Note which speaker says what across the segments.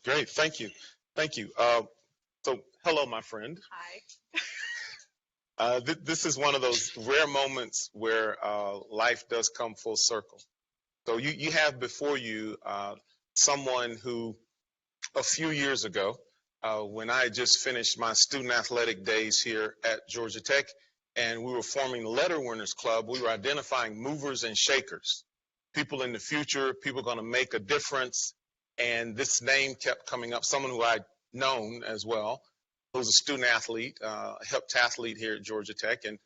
Speaker 1: Great. Thank you. Thank you. So, hello, my friend.
Speaker 2: Hi.
Speaker 1: This is one of those rare moments where life does come full circle. So, you have before you someone who, a few years ago, when I had just finished my student athletic days here at Georgia Tech, and we were forming the Letter Winners Club, we were identifying movers and shakers, people in the future, people going to make a difference. And this name kept coming up, someone who I'd known as well, who was a student athlete, a heptathlete here at Georgia Tech. And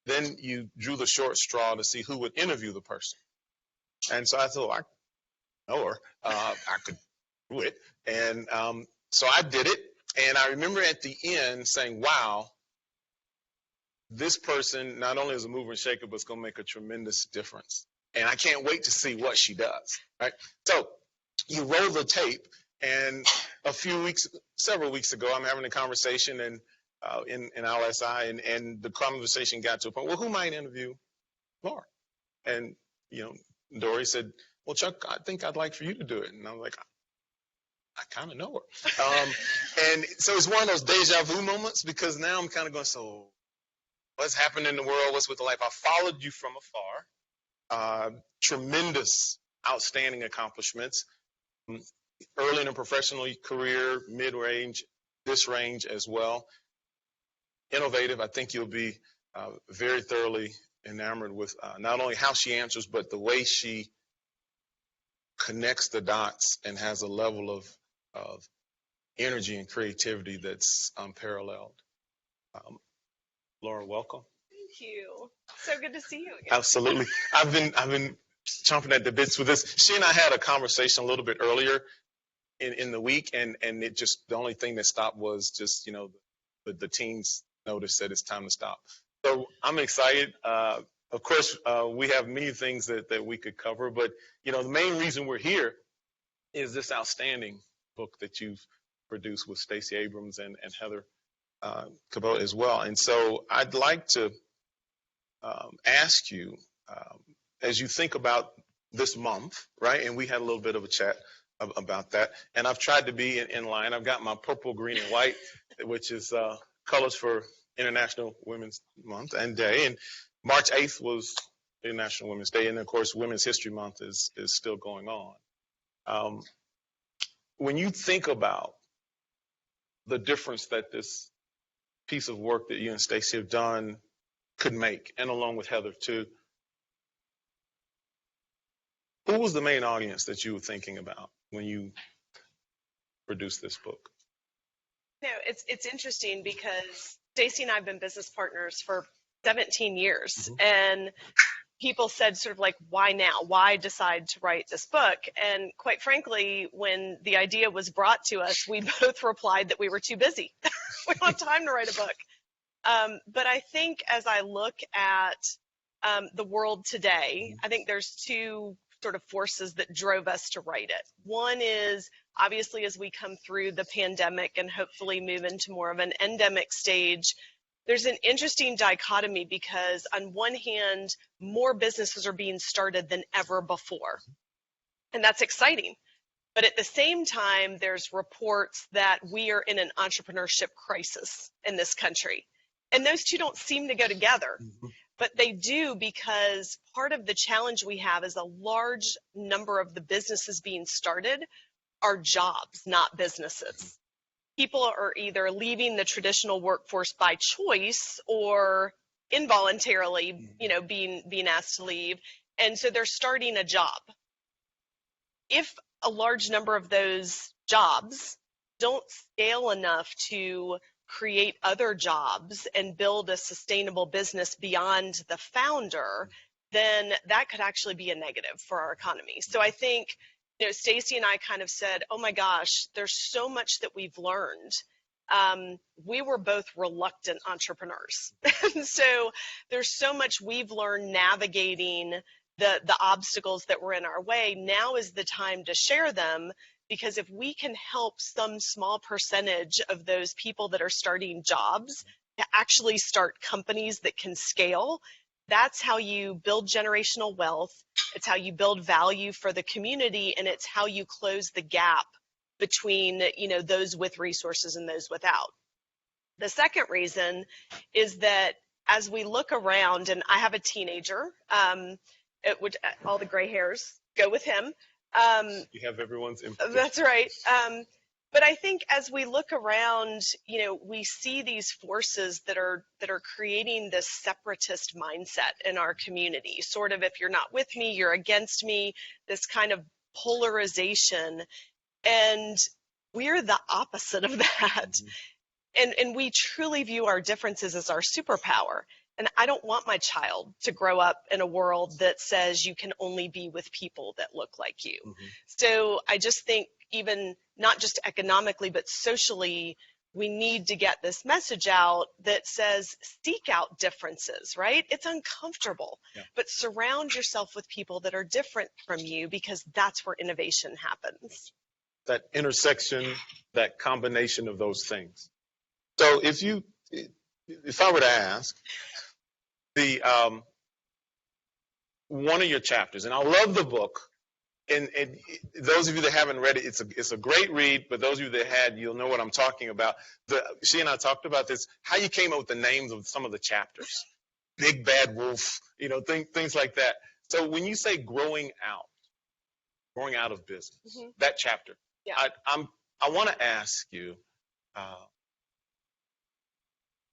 Speaker 1: then you drew the short straw to see who would interview the person. And so I thought, I know her. I could do it. And so I did it. And I remember at the end saying, wow, this person not only is a mover and shaker, but it's going to make a tremendous difference. And I can't wait to see what she does. Right? So you roll the tape, and several weeks ago, I'm having a conversation in LSI, and the conversation got to a point, well, who might interview Laura? And, Dory said, well, Chuck, I think I'd like for you to do it. And I was like, I kind of know her. And so it's one of those deja vu moments, because now I'm kind of going, so what's happened in the world? What's with the life? I followed you from afar. Tremendous, outstanding accomplishments. Early in a professional career, mid-range, this range as well. Innovative. I think you'll be very thoroughly enamored with not only how she answers, but the way she connects the dots and has a level of energy and creativity that's unparalleled. Laura, welcome.
Speaker 2: Thank you. So good to see you again.
Speaker 1: Absolutely. I've been chomping at the bits with this. She and I had a conversation a little bit earlier in the week, and it just, the only thing that stopped was just, the teens noticed that it's time to stop. So I'm excited. Of course, we have many things that we could cover, but, the main reason we're here is this outstanding book that you've produced with Stacey Abrams and Heather Cabot as well. And so I'd like to ask you, as you think about this month, right? And we had a little bit of a chat about that. And I've tried to be in line. I've got my purple, green, and white, which is colors for International Women's Month and Day. And March 8th was International Women's Day. And of course, Women's History Month is still going on. When you think about the difference that this piece of work that you and Stacey have done could make, and along with Heather too, who was the main audience that you were thinking about when you produced this book?
Speaker 2: It's interesting because Stacey and I have been business partners for 17 years.
Speaker 1: Mm-hmm.
Speaker 2: And people said sort of like, why now? Why decide to write this book? And quite frankly, when the idea was brought to us, we both replied that we were too busy. We don't have time to write a book. But I think as I look at the world today, I think there's two sort of forces that drove us to write it. One is obviously as we come through the pandemic and hopefully move into more of an endemic stage, there's an interesting dichotomy because on one hand, more businesses are being started than ever before. And that's exciting. But at the same time, there's reports that we are in an entrepreneurship crisis in this country. And those two don't seem to go together. Mm-hmm. But they do, because part of the challenge we have is a large number of the businesses being started are jobs, not businesses. People are either leaving the traditional workforce by choice or involuntarily, being asked to leave. And so they're starting a job. If a large number of those jobs don't scale enough to create other jobs and build a sustainable business beyond the founder, then that could actually be a negative for our economy. So I think, Stacey and I kind of said, oh my gosh, there's so much that we've learned. We were both reluctant entrepreneurs. And so there's so much we've learned navigating the obstacles that were in our way. Now is the time to share them, because if we can help some small percentage of those people that are starting jobs to actually start companies that can scale, that's how you build generational wealth. It's how you build value for the community, and it's how you close the gap between, those with resources and those without. The second reason is that as we look around, and I have a teenager, all the gray hairs go with him.
Speaker 1: You have everyone's input.
Speaker 2: That's right. But I think as we look around, we see these forces that are creating this separatist mindset in our community. Sort of, if you're not with me, you're against me, this kind of polarization. And we're the opposite of that. Mm-hmm. And we truly view our differences as our superpower. And I don't want my child to grow up in a world that says you can only be with people that look like you. Mm-hmm. So I just think, even not just economically, but socially, we need to get this message out that says, seek out differences, right? It's uncomfortable, but surround yourself with people that are different from you, because that's where innovation happens.
Speaker 1: That intersection, that combination of those things. So if I were to ask, one of your chapters, and I love the book, and those of you that haven't read it, it's a great read, but those of you that had, you'll know what I'm talking about. She and I talked about this, how you came up with the names of some of the chapters. Big Bad Wolf, things like that. So when you say growing out of business, mm-hmm. that chapter, I want to ask you,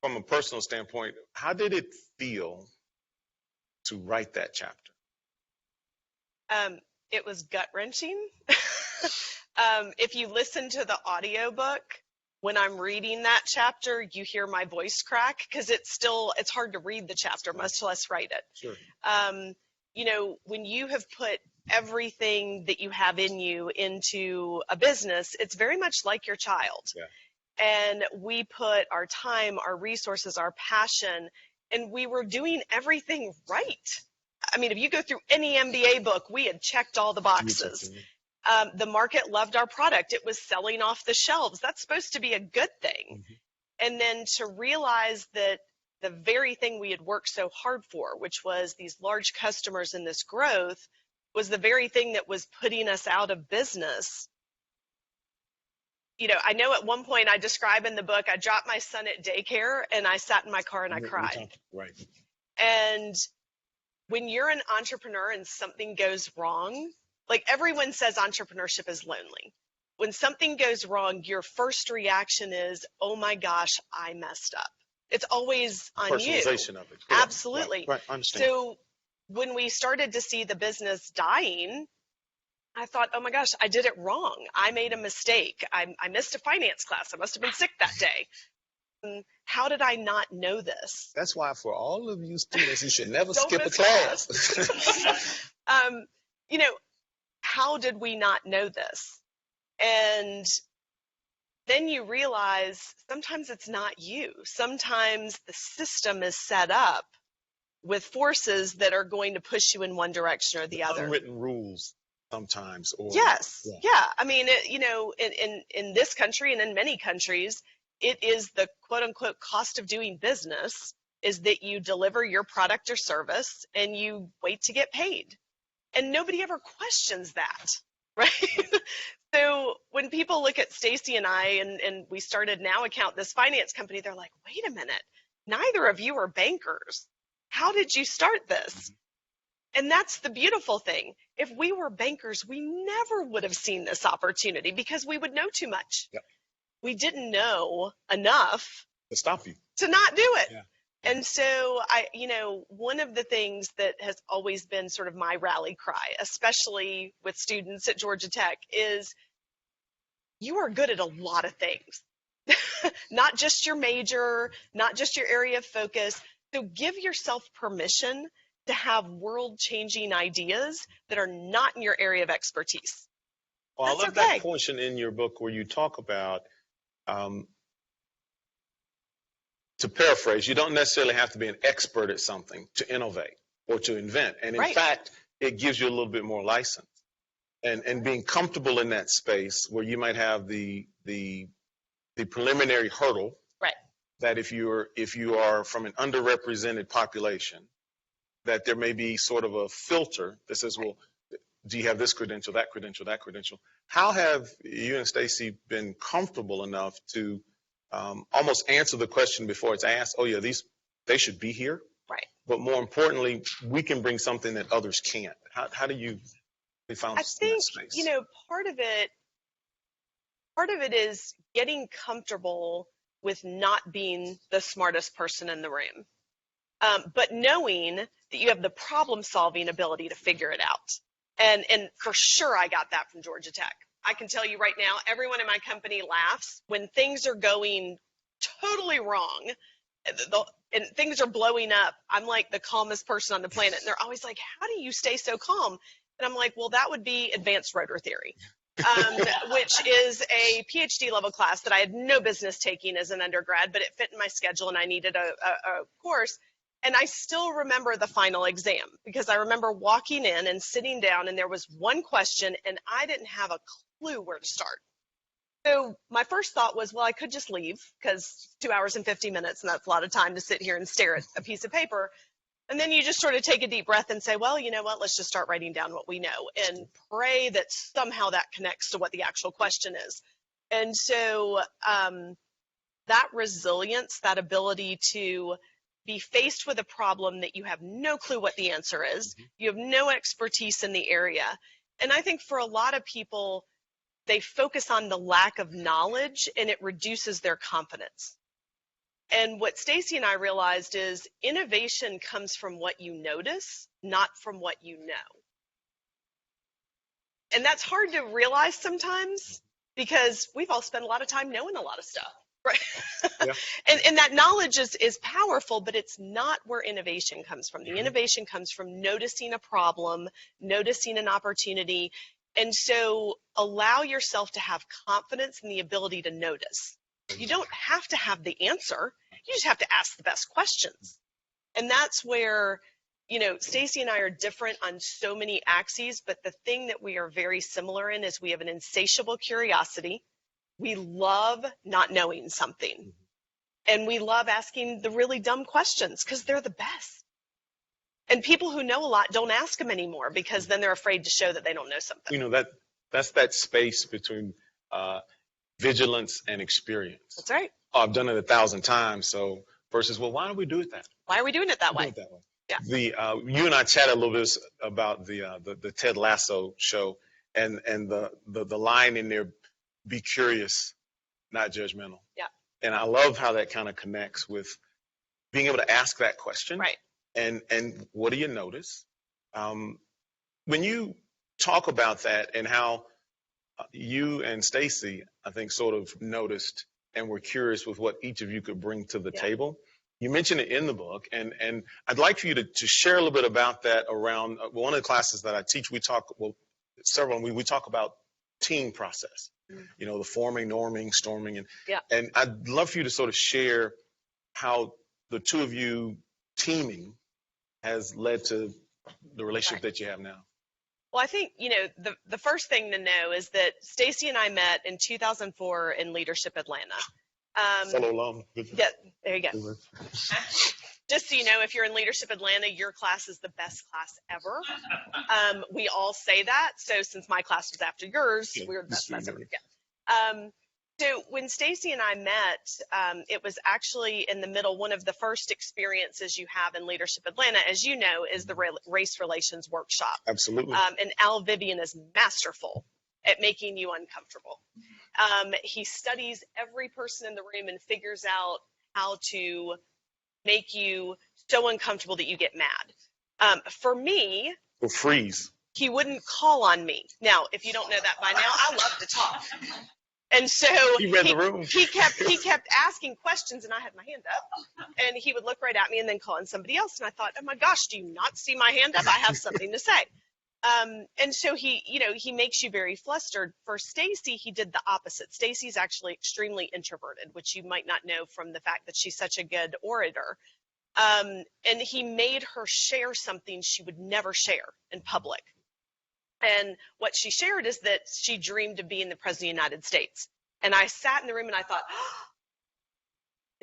Speaker 1: from a personal standpoint, how did it feel to write that chapter?
Speaker 2: It was gut-wrenching. If you listen to the audiobook, when I'm reading that chapter, you hear my voice crack, because it's hard to read the chapter, much less write it. Sure. When you have put everything that you have in you into a business, it's very much like your child. Yeah. And we put our time, our resources, our passion, and we were doing everything right. I mean, if you go through any MBA book, we had checked all the boxes. The market loved our product. It was selling off the shelves. That's supposed to be a good thing. Mm-hmm. And then to realize that the very thing we had worked so hard for, which was these large customers and this growth, was the very thing that was putting us out of business. I know at one point I describe in the book, I dropped my son at daycare and I sat in my car and I cried.
Speaker 1: Right.
Speaker 2: And when you're an entrepreneur and something goes wrong, like everyone says entrepreneurship is lonely. When something goes wrong, your first reaction is, oh my gosh, I messed up. It's always on you.
Speaker 1: Personalization of it.
Speaker 2: Absolutely.
Speaker 1: Right. I understand.
Speaker 2: So when we started to see the business dying, I thought, oh my gosh, I did it wrong. I made a mistake. I missed a finance class. I must have been sick that day. How did I not know this?
Speaker 1: That's why for all of you students, you should never skip a class.
Speaker 2: How did we not know this? And then you realize sometimes it's not you. Sometimes the system is set up with forces that are going to push you in one direction or the other.
Speaker 1: Unwritten rules sometimes.
Speaker 2: Yes. Yeah. I mean, in this country and in many countries, it is the quote-unquote cost of doing business is that you deliver your product or service and you wait to get paid. And nobody ever questions that, right? So when people look at Stacy and I, and we started NOWAccount, this finance company, they're like, wait a minute, neither of you are bankers. How did you start this? Mm-hmm. And that's the beautiful thing. If we were bankers, we never would have seen this opportunity because we would know too much. Yep. We didn't know enough
Speaker 1: to stop you,
Speaker 2: to not do it. Yeah. And so one of the things that has always been sort of my rally cry, especially with students at Georgia Tech, is you are good at a lot of things, not just your major, not just your area of focus. So give yourself permission to have world-changing ideas that are not in your area of expertise.
Speaker 1: Well, I love that portion in your book where you talk about, to paraphrase, you don't necessarily have to be an expert at something to innovate or to invent. And in fact, it gives you a little bit more license. And being comfortable in that space where you might have the preliminary hurdle, right, that if you are from an underrepresented population, that there may be sort of a filter that says, well, do you have this credential, that credential, that credential? How have you and Stacy been comfortable enough to almost answer the question before it's asked? Oh yeah, they should be here.
Speaker 2: Right.
Speaker 1: But more importantly, we can bring something that others can't. How do you found
Speaker 2: I think,
Speaker 1: that space?
Speaker 2: you know, part of it is getting comfortable with not being the smartest person in the room, but knowing that you have the problem-solving ability to figure it out. And for sure, I got that from Georgia Tech. I can tell you right now, everyone in my company laughs when things are going totally wrong and things are blowing up. I'm like the calmest person on the planet. And they're always like, how do you stay so calm? And I'm like, well, that would be advanced rotor theory, which is a PhD level class that I had no business taking as an undergrad, but it fit in my schedule and I needed a course. And I still remember the final exam because I remember walking in and sitting down and there was one question and I didn't have a clue where to start. So my first thought was, well, I could just leave because 2 hours and 50 minutes and that's a lot of time to sit here and stare at a piece of paper. And then you just sort of take a deep breath and say, well, you know what, let's just start writing down what we know and pray that somehow that connects to what the actual question is. And so that resilience, that ability to be faced with a problem that you have no clue what the answer is, you have no expertise in the area. And I think for a lot of people, they focus on the lack of knowledge and it reduces their confidence. And what Stacy and I realized is innovation comes from what you notice, not from what you know. And that's hard to realize sometimes because we've all spent a lot of time knowing a lot of stuff, right? Yeah. and that knowledge is powerful, but it's not where innovation comes from. The innovation comes from noticing a problem, noticing an opportunity. And so allow yourself to have confidence in the ability to notice. You don't have to have the answer. You just have to ask the best questions. And that's where, you know, Stacy and I are different on so many axes, but the thing that we are very similar in is we have an insatiable curiosity. We love not knowing something. And we love asking the really dumb questions because they're the best. And people who know a lot don't ask them anymore because then they're afraid to show that they don't know something.
Speaker 1: You know, that's that space between vigilance and experience.
Speaker 2: That's right.
Speaker 1: Oh, I've done it 1,000 times. So versus, well, why don't we do it that way?
Speaker 2: Why are we doing it that way? Yeah.
Speaker 1: You and I chatted a little bit about the Ted Lasso show and the line in there, be curious, not judgmental.
Speaker 2: Yeah.
Speaker 1: And I love how that kind of connects with being able to ask that question.
Speaker 2: Right.
Speaker 1: And what do you notice? When you talk about that and how you and Stacy, I think, sort of noticed and were curious with what each of you could bring to the table. You mentioned it in the book, and I'd like for you to share a little bit about that around one of the classes that I teach. We talk, we talk about team process, you know, the forming, norming, storming, and I'd love for you to sort of share how the two of you teaming has led to the relationship that you have now.
Speaker 2: Well, I think, you know, the first thing to know is that Stacy and I met in 2004 in Leadership Atlanta.
Speaker 1: Fellow alum.
Speaker 2: Yeah, there you go. Just so you know, if you're in Leadership Atlanta, your class is the best class ever. We all say that. So since my class was after yours, we were the best class ever. Yeah. So when Stacy and I met, it was actually in the middle. One of the first experiences you have in Leadership Atlanta, as you know, is the race relations workshop.
Speaker 1: Absolutely.
Speaker 2: And Al Vivian is masterful at making you uncomfortable. He studies every person in the room and figures out how to make you so uncomfortable that you get mad. For me,
Speaker 1: or freeze.
Speaker 2: He wouldn't call on me. Now, if you don't know that by now, I love to talk. And so
Speaker 1: he read the room.
Speaker 2: He kept asking questions, and I had my hand up, and he would look right at me and then call on somebody else. And I thought, oh my gosh, do you not see my hand up? I have something to say. And so he makes you very flustered. For Stacy, he did the opposite. Stacy's actually extremely introverted, which you might not know from the fact that she's such a good orator. And he made her share something she would never share in public. And what she shared is that she dreamed of being the president of the United States. And I sat in the room and I thought,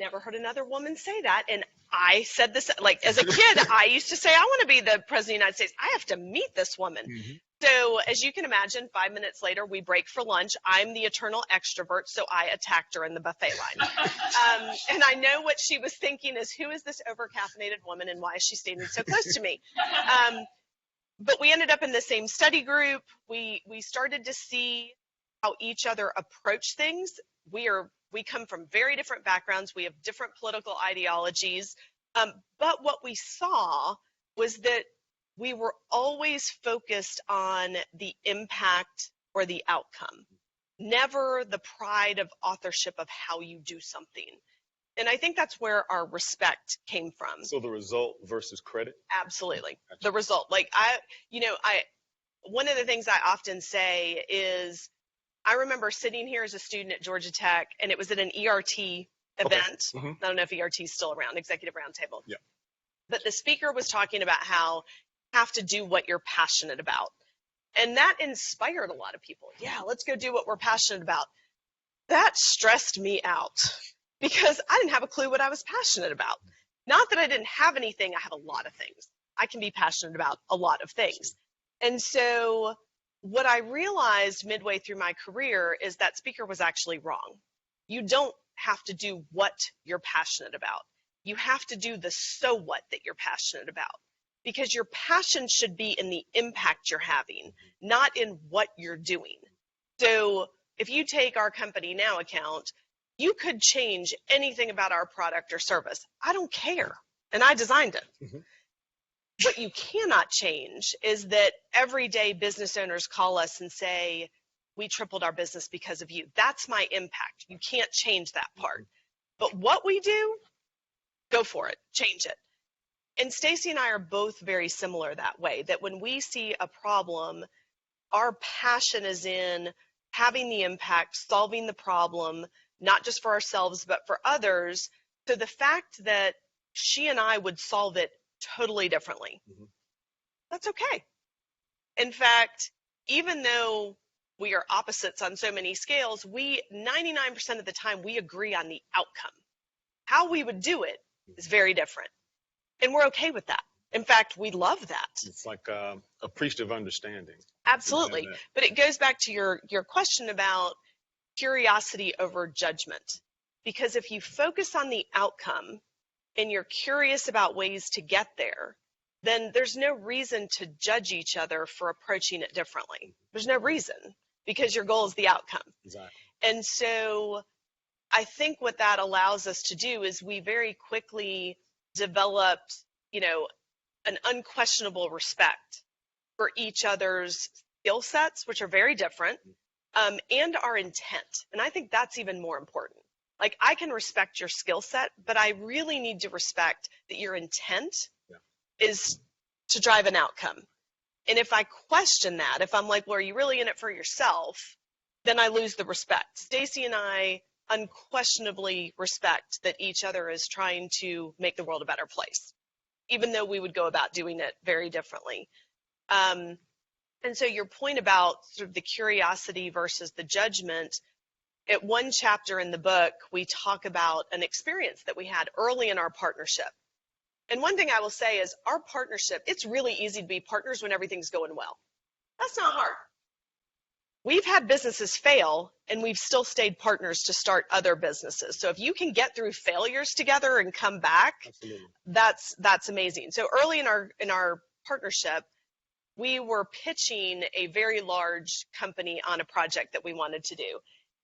Speaker 2: Never heard another woman say that. And I said this, like, as a kid, I used to say, I want to be the president of the United States. I have to meet this woman.
Speaker 1: Mm-hmm.
Speaker 2: So as you can imagine, 5 minutes later, we break for lunch. I'm the eternal extrovert, so I attacked her in the buffet line. And I know what she was thinking is, who is this overcaffeinated woman and why is she standing so close to me? But we ended up in the same study group. We started to see how each other approach things. We come from very different backgrounds. We have different political ideologies. But what we saw was that we were always focused on the impact or the outcome, never the pride of authorship of how you do something. And I think that's where our respect came from.
Speaker 1: So the result versus credit?
Speaker 2: Absolutely. The result. Like one of the things I often say is, I remember sitting here as a student at Georgia Tech, and it was at an ERT event.
Speaker 1: Okay. Mm-hmm.
Speaker 2: I don't know if ERT is still around, Executive Roundtable.
Speaker 1: Yeah.
Speaker 2: But the speaker was talking about how you have to do what you're passionate about. And that inspired a lot of people. Yeah, let's go do what we're passionate about. That stressed me out because I didn't have a clue what I was passionate about. Not that I didn't have anything, I have a lot of things. I can be passionate about a lot of things. And so what I realized midway through my career is that speaker was actually wrong. You don't have to do what you're passionate about. You have to do the so what that you're passionate about, because your passion should be in the impact you're having, not in what you're doing. So if you take our company NOWAccount, you could change anything about our product or service. I don't care. And I designed it. Mm-hmm. What you cannot change is that every day business owners call us and say, we tripled our business because of you. That's my impact. You can't change that part. But what we do, go for it. Change it. And Stacy and I are both very similar that way, that when we see a problem, our passion is in having the impact, solving the problem, not just for ourselves, but for others. So the fact that she and I would solve it totally differently, mm-hmm. That's okay. In fact, even though we are opposites on so many scales, 99% of the time we agree on the outcome. How we would do it is very different. And we're okay with that. In fact, we love that.
Speaker 1: It's like appreciative understanding.
Speaker 2: Absolutely. But it goes back to your question about curiosity over judgment. Because if you focus on the outcome and you're curious about ways to get there, then there's no reason to judge each other for approaching it differently. There's no reason, because your goal is the outcome.
Speaker 1: Exactly.
Speaker 2: And so I think what that allows us to do is we very quickly developed, an unquestionable respect for each other's skill sets, which are very different, and our intent. And I think that's even more important. Like, I can respect your skill set, but I really need to respect that your intent is to drive an outcome. And if I question that, if I'm like, well, are you really in it for yourself? Then I lose the respect. Stacy and I unquestionably respect that each other is trying to make the world a better place, even though we would go about doing it very differently. And so your point about sort of the curiosity versus the judgment, at one chapter in the book, we talk about an experience that we had early in our partnership. And one thing I will say is our partnership, it's really easy to be partners when everything's going well. That's not hard. We've had businesses fail, and we've still stayed partners to start other businesses. So if you can get through failures together and come back, absolutely, that's amazing. So early in our partnership, we were pitching a very large company on a project that we wanted to do.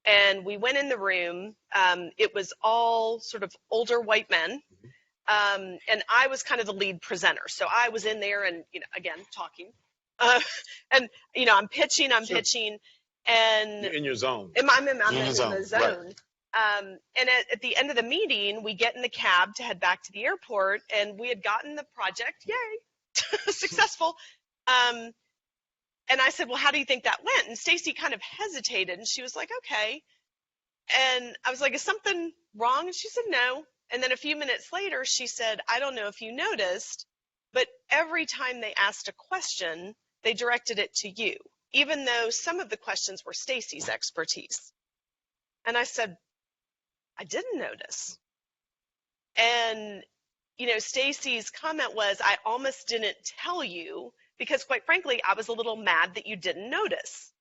Speaker 2: And we went in the room. It was all sort of older white men. And I was kind of the lead presenter. So I was in there and, again, talking. And, I'm pitching. And
Speaker 1: you're in your zone.
Speaker 2: I'm in the zone.
Speaker 1: Right.
Speaker 2: And at the end of the meeting, we get in the cab to head back to the airport. And we had gotten the project. Yay. Successful. And I said, well, how do you think that went? And Stacy kind of hesitated, and she was like, okay. And I was like, is something wrong? And she said, no. And then a few minutes later, she said, I don't know if you noticed, but every time they asked a question, they directed it to you, even though some of the questions were Stacy's expertise. And I said, I didn't notice. And, Stacy's comment was, I almost didn't tell you because, quite frankly, I was a little mad that you didn't notice.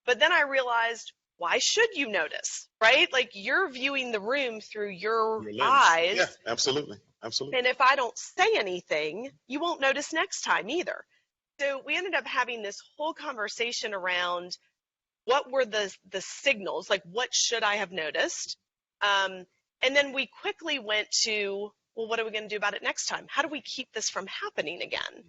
Speaker 2: But then I realized, why should you notice, right? Like, you're viewing the room through your
Speaker 1: lens.
Speaker 2: eyes.
Speaker 1: Yeah, absolutely. Absolutely.
Speaker 2: And if I don't say anything, you won't notice next time either. So we ended up having this whole conversation around what were the signals, like what should I have noticed? And then we quickly went to, well, what are we going to do about it next time? How do we keep this from happening again?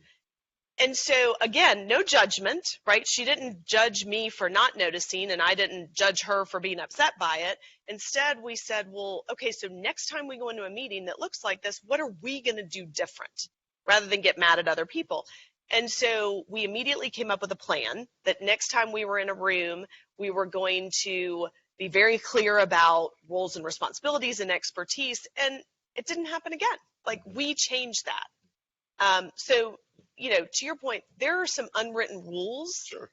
Speaker 2: And so, again, no judgment, right? She didn't judge me for not noticing, and I didn't judge her for being upset by it. Instead, we said, well, okay, so next time we go into a meeting that looks like this, what are we going to do different rather than get mad at other people? And so we immediately came up with a plan that next time we were in a room, we were going to be very clear about roles and responsibilities and expertise, and it didn't happen again. Like, we changed that. So, to your point, there are some unwritten rules
Speaker 1: Sure.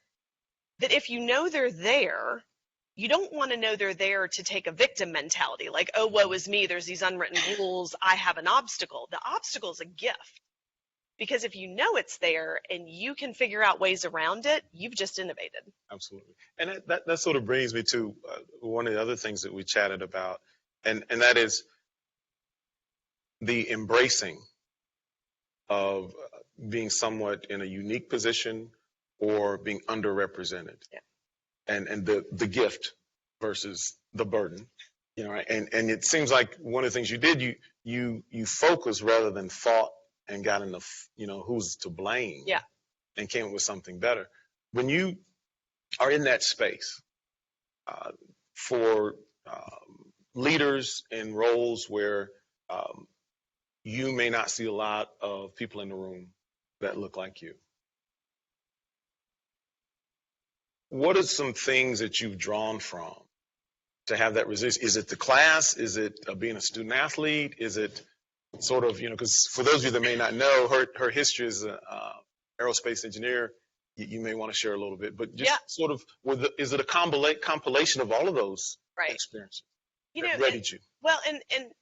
Speaker 2: that if you know they're there, you don't want to know they're there to take a victim mentality, like, oh, woe is me, there's these unwritten rules, I have an obstacle. The obstacle is a gift. Because if you know it's there and you can figure out ways around it, you've just innovated.
Speaker 1: Absolutely. And that sort of brings me to one of the other things that we chatted about, and that is the embracing of being somewhat in a unique position or being underrepresented.
Speaker 2: Yeah.
Speaker 1: And the gift versus the burden. Right? And it seems like one of the things you did, you focused rather than fought and got into, who's to blame.
Speaker 2: Yeah.
Speaker 1: And came up with something better. When you are in that space for leaders in roles where you may not see a lot of people in the room that look like you, what are some things that you've drawn from to have that resistance? Is it the class? Is it being a student athlete? Is it sort of, because for those of you that may not know, her history as an aerospace engineer, you may want to share a little bit, but just sort of, is it a compilation of all of those experiences that readied you?
Speaker 2: Well, and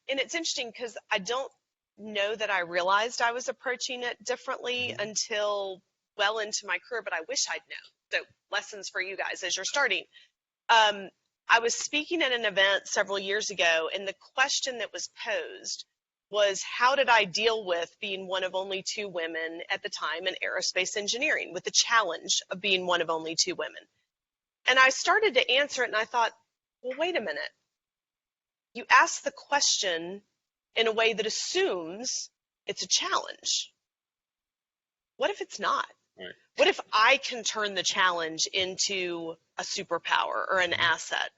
Speaker 2: it's interesting because I don't know that I realized I was approaching it differently until well into my career, but I wish I'd known. So lessons for you guys as you're starting. I was speaking at an event several years ago, and the question that was posed was, how did I deal with being one of only 2 women at the time in aerospace engineering, with the challenge of being one of only 2 women? And I started to answer it, and I thought, well, wait a minute. You asked the question in a way that assumes it's a challenge. What if it's not?
Speaker 1: Right.
Speaker 2: What if I can turn the challenge into a superpower or an asset?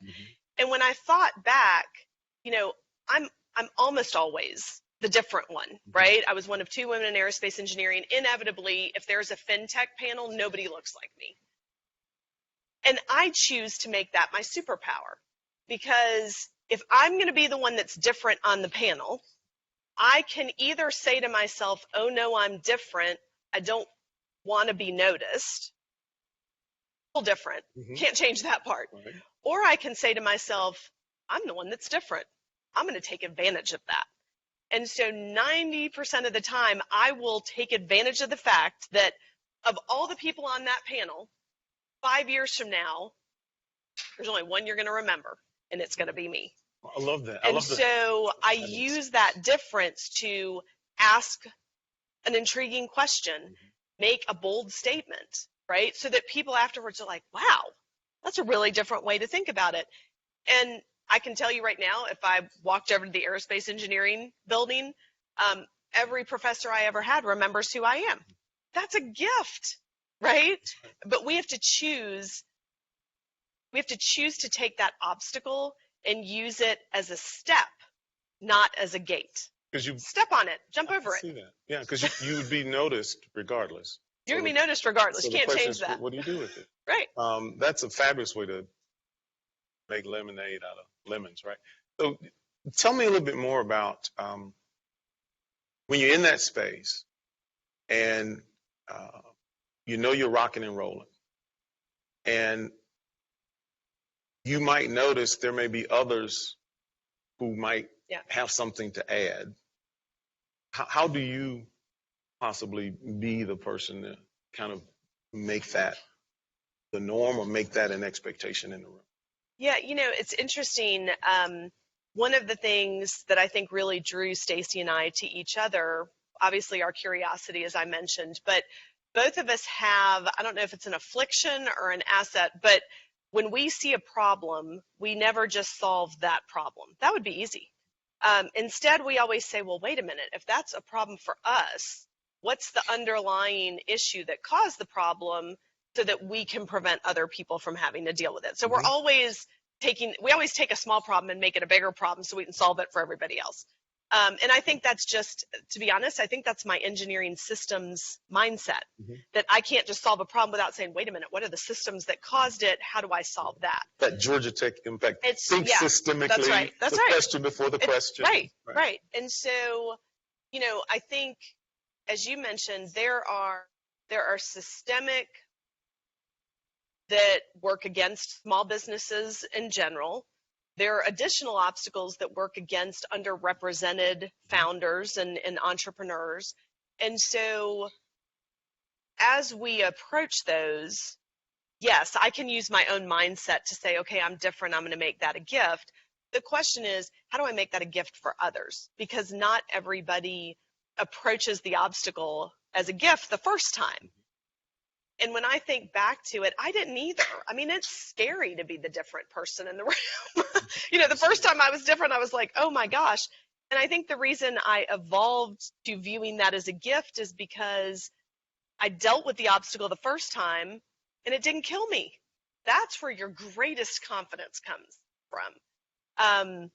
Speaker 2: And when I thought back, I'm almost always the different one, right? I was one of 2 women in aerospace engineering. Inevitably, if there's a FinTech panel, nobody looks like me. And I choose to make that my superpower, because if I'm going to be the one that's different on the panel, I can either say to myself, oh no, I'm different, I don't want to be noticed. Still different. Can't change that part. Right. Or I can say to myself, I'm the one that's different. I'm going to take advantage of that. And so 90% of the time, I will take advantage of the fact that of all the people on that panel, 5 years from now, there's only one you're going to remember, and it's going to be me.
Speaker 1: I love that.
Speaker 2: I use that difference to ask an intriguing question, make a bold statement, right? So that people afterwards are like, wow, that's a really different way to think about it. And I can tell you right now, if I walked over to the aerospace engineering building, every professor I ever had remembers who I am. That's a gift, right? But we have to choose to take that obstacle and use it as a step, not as a gate. Step on it, jump over it.
Speaker 1: See that. Yeah, because you would be noticed regardless.
Speaker 2: You're going to be noticed regardless.
Speaker 1: So
Speaker 2: you can't change that.
Speaker 1: What do you do with it?
Speaker 2: Right.
Speaker 1: That's a fabulous way to make lemonade out of lemons, right? So tell me a little bit more about when you're in that space and you're rocking and rolling, and you might notice there may be others who might have something to add. how do you possibly be the person to kind of make that the norm or make that an expectation in the room?
Speaker 2: Yeah, it's interesting. One of the things that I think really drew Stacy and I to each other, obviously our curiosity, as I mentioned, but both of us have, I don't know if it's an affliction or an asset, but when we see a problem, we never just solve that problem. That would be easy. Instead, we always say, well, wait a minute, if that's a problem for us, what's the underlying issue that caused the problem so that we can prevent other people from having to deal with it? So we always take a small problem and make it a bigger problem so we can solve it for everybody else. And I think that's just, to be honest, I think that's my engineering systems mindset, that I can't just solve a problem without saying, wait a minute, what are the systems that caused it? How do I solve that?
Speaker 1: That Georgia Tech impact. Think systemically. That's right. That's right. Question before the question.
Speaker 2: Right. And so, I think, as you mentioned, there are systemic that work against small businesses in general. There are additional obstacles that work against underrepresented founders and entrepreneurs. And so as we approach those, yes, I can use my own mindset to say, okay, I'm different, I'm going to make that a gift. The question is, how do I make that a gift for others? Because not everybody approaches the obstacle as a gift the first time. And when I think back to it, I didn't either. I mean, it's scary to be the different person in the room. The first time I was different, I was like, oh my gosh. And I think the reason I evolved to viewing that as a gift is because I dealt with the obstacle the first time and it didn't kill me. That's where your greatest confidence comes from.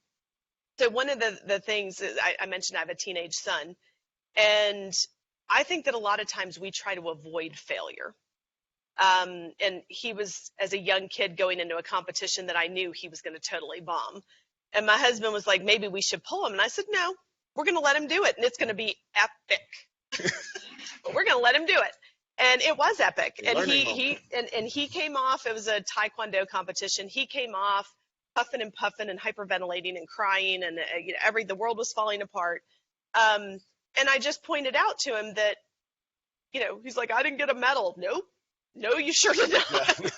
Speaker 2: So one of the things is I mentioned I have a teenage son, and I think that a lot of times we try to avoid failure. And he was, as a young kid, going into a competition that I knew he was going to totally bomb. And my husband was like, maybe we should pull him. And I said, no, we're going to let him do it. And it's going to be epic. But we're going to let him do it. And it was epic. And he came off, it was a Taekwondo competition. He came off puffing and puffing and hyperventilating and crying, and the world was falling apart. And I just pointed out to him that, he's like, I didn't get a medal. Nope. No, you sure did not. Yeah.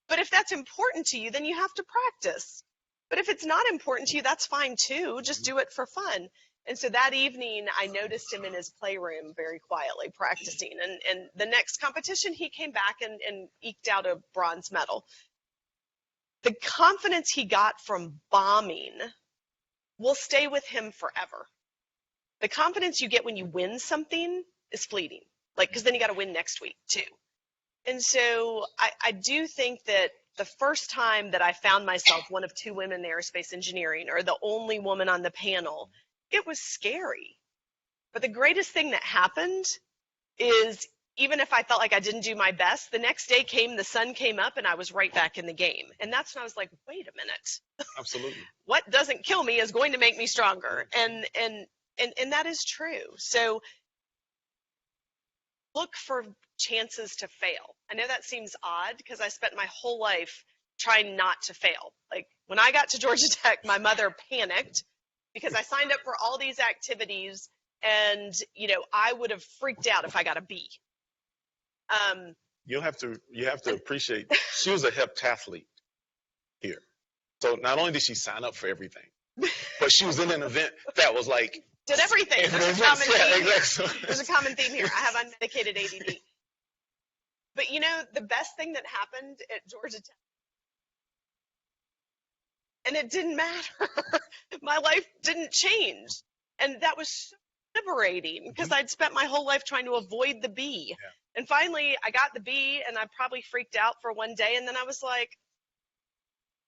Speaker 2: But if that's important to you, then you have to practice. But if it's not important to you, that's fine too. Just do it for fun. And so that evening, I noticed him in his playroom very quietly practicing. And the next competition, he came back and eked out a bronze medal. The confidence he got from bombing will stay with him forever. The confidence you get when you win something is fleeting. Because then you got to win next week too. And so I do think that the first time that I found myself one of two women in aerospace engineering, or the only woman on the panel, it was scary. But the greatest thing that happened is, even if I felt like I didn't do my best, the next day the sun came up and I was right back in the game. And that's when I was like, wait a minute.
Speaker 1: Absolutely.
Speaker 2: What doesn't kill me is going to make me stronger. And that is true. So look for chances to fail. I know that seems odd because I spent my whole life trying not to fail. Like when I got to Georgia Tech, my mother panicked because I signed up for all these activities, and I would have freaked out if I got a B.
Speaker 1: You have to appreciate she was a heptathlete here. So not only did she sign up for everything, but she was in an event that was like
Speaker 2: did everything. There's a common theme. Exactly. There's a common theme here. I have unmedicated ADD. But the best thing that happened at Georgia Tech, and it didn't matter. My life didn't change. And that was so liberating because I'd spent my whole life trying to avoid the B. Yeah. And finally I got the B, and I probably freaked out for one day. And then I was like,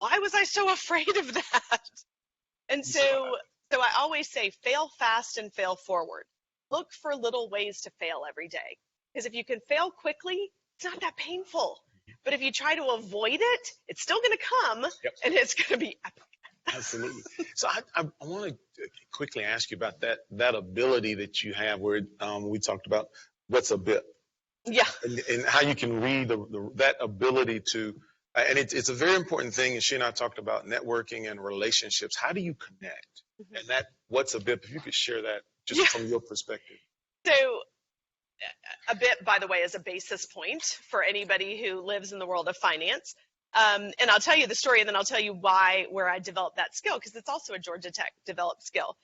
Speaker 2: why was I so afraid of that? And so I always say fail fast and fail forward. Look for little ways to fail every day. Because if you can fail quickly, it's not that painful. But if you try to avoid it, it's still going to come, and it's going to be epic.
Speaker 1: Absolutely. So I want to quickly ask you about that ability that you have where we talked about what's a bit.
Speaker 2: Yeah.
Speaker 1: And how you can read that ability to, and it's a very important thing, and she and I talked about networking and relationships. How do you connect? And what's a BIP? If you could share that just from your perspective.
Speaker 2: So a BIP, by the way, is a basis point for anybody who lives in the world of finance. And I'll tell you the story, and then I'll tell you where I developed that skill, because it's also a Georgia Tech developed skill.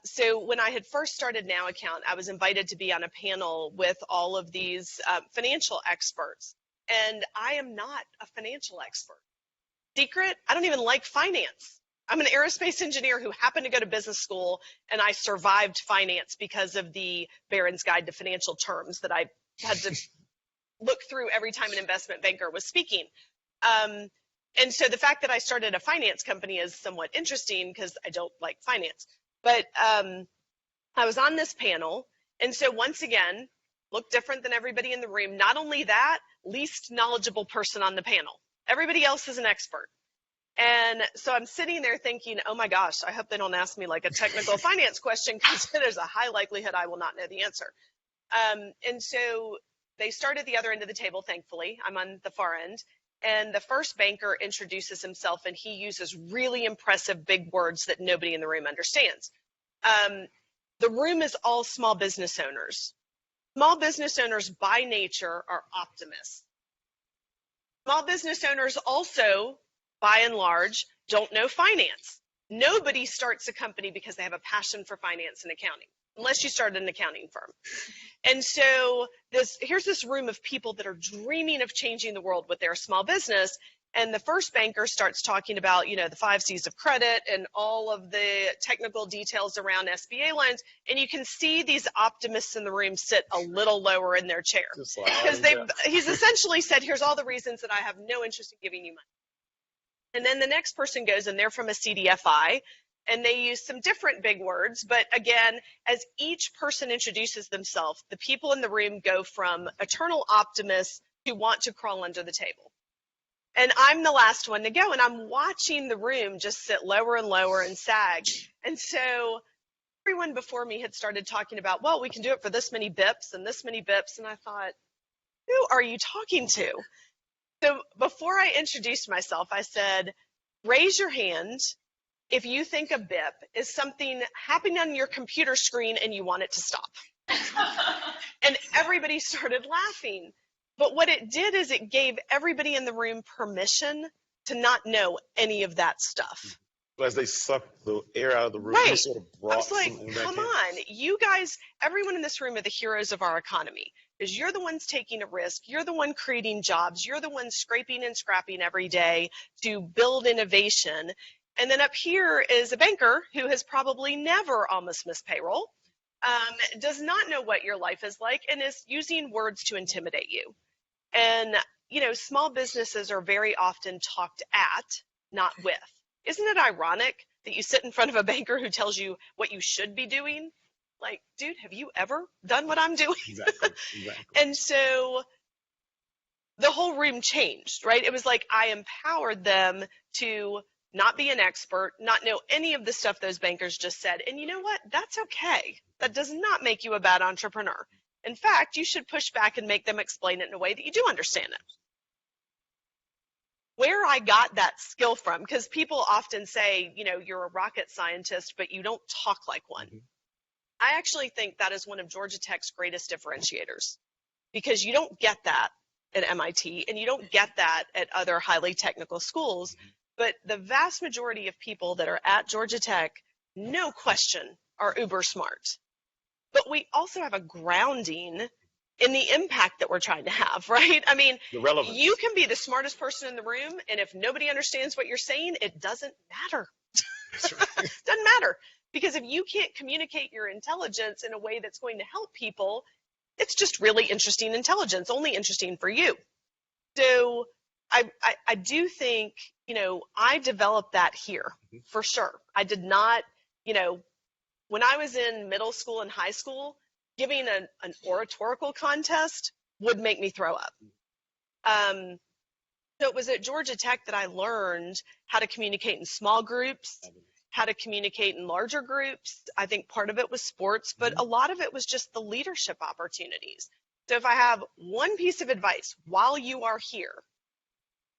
Speaker 2: So when I had first started NOWAccount, I was invited to be on a panel with all of these financial experts. And I am not a financial expert. Secret, I don't even like finance. I'm an aerospace engineer who happened to go to business school, and I survived finance because of the Barron's Guide to Financial Terms that I had to look through every time an investment banker was speaking. And so the fact that I started a finance company is somewhat interesting because I don't like finance. But I was on this panel, and so once again, looked different than everybody in the room. Not only that, least knowledgeable person on the panel. Everybody else is an expert. And so I'm sitting there thinking, oh my gosh, I hope they don't ask me like a technical finance question, because there's a high likelihood I will not know the answer. And so they start at the other end of the table, thankfully. I'm on the far end. And the first banker introduces himself, and he uses really impressive big words that nobody in the room understands. The room is all small business owners. Small business owners by nature are optimists. Small business owners also, by and large, don't know finance. Nobody starts a company because they have a passion for finance and accounting, unless you start an accounting firm. And so here's this room of people that are dreaming of changing the world with their small business. And the first banker starts talking about, the 5 C's of credit and all of the technical details around SBA loans. And you can see these optimists in the room sit a little lower in their chair. Because he's essentially said, here's all the reasons that I have no interest in giving you money. And then the next person goes, and they're from a CDFI, and they use some different big words. But again, as each person introduces themselves, the people in the room go from eternal optimists who want to crawl under the table. And I'm the last one to go, and I'm watching the room just sit lower and lower and sag. And so everyone before me had started talking about, well, we can do it for this many bips and this many bips. And I thought, who are you talking to? So before I introduced myself, I said, raise your hand if you think a BIP is something happening on your computer screen and you want it to stop. And everybody started laughing. But what it did is it gave everybody in the room permission to not know any of that stuff.
Speaker 1: As they sucked the air out of the room,
Speaker 2: right.
Speaker 1: Sort of brought
Speaker 2: I was like, come on, you guys, everyone in this room are the heroes of our economy. Because you're the ones taking a risk, you're the one creating jobs, you're the one scraping and scrapping every day to build innovation. And then up here is a banker who has probably never almost missed payroll, does not know what your life is like, and is using words to intimidate you. And, small businesses are very often talked at, not with. Isn't it ironic that you sit in front of a banker who tells you what you should be doing? Like, dude, have you ever done what I'm doing?
Speaker 1: Exactly.
Speaker 2: And so the whole room changed, right? It was like I empowered them to not be an expert, not know any of the stuff those bankers just said. And you know what? That's okay. That does not make you a bad entrepreneur. In fact, you should push back and make them explain it in a way that you do understand it. Where I got that skill from, because people often say, you're a rocket scientist, but you don't talk like one. Mm-hmm. I actually think that is one of Georgia Tech's greatest differentiators, because you don't get that at MIT and you don't get that at other highly technical schools. Mm-hmm. But the vast majority of people that are at Georgia Tech, no question, are uber smart. But we also have a grounding in the impact that we're trying to have, right? I mean, you can be the smartest person in the room, and if nobody understands what you're saying, it doesn't matter.
Speaker 1: That's right.
Speaker 2: It doesn't matter. Because if you can't communicate your intelligence in a way that's going to help people, it's just really interesting intelligence, only interesting for you. So I do think, I developed that here, for sure. I did not, when I was in middle school and high school, giving an oratorical contest would make me throw up. So it was at Georgia Tech that I learned how to communicate in small groups, how to communicate in larger groups. I think part of it was sports, but a lot of it was just the leadership opportunities. So if I have one piece of advice while you are here,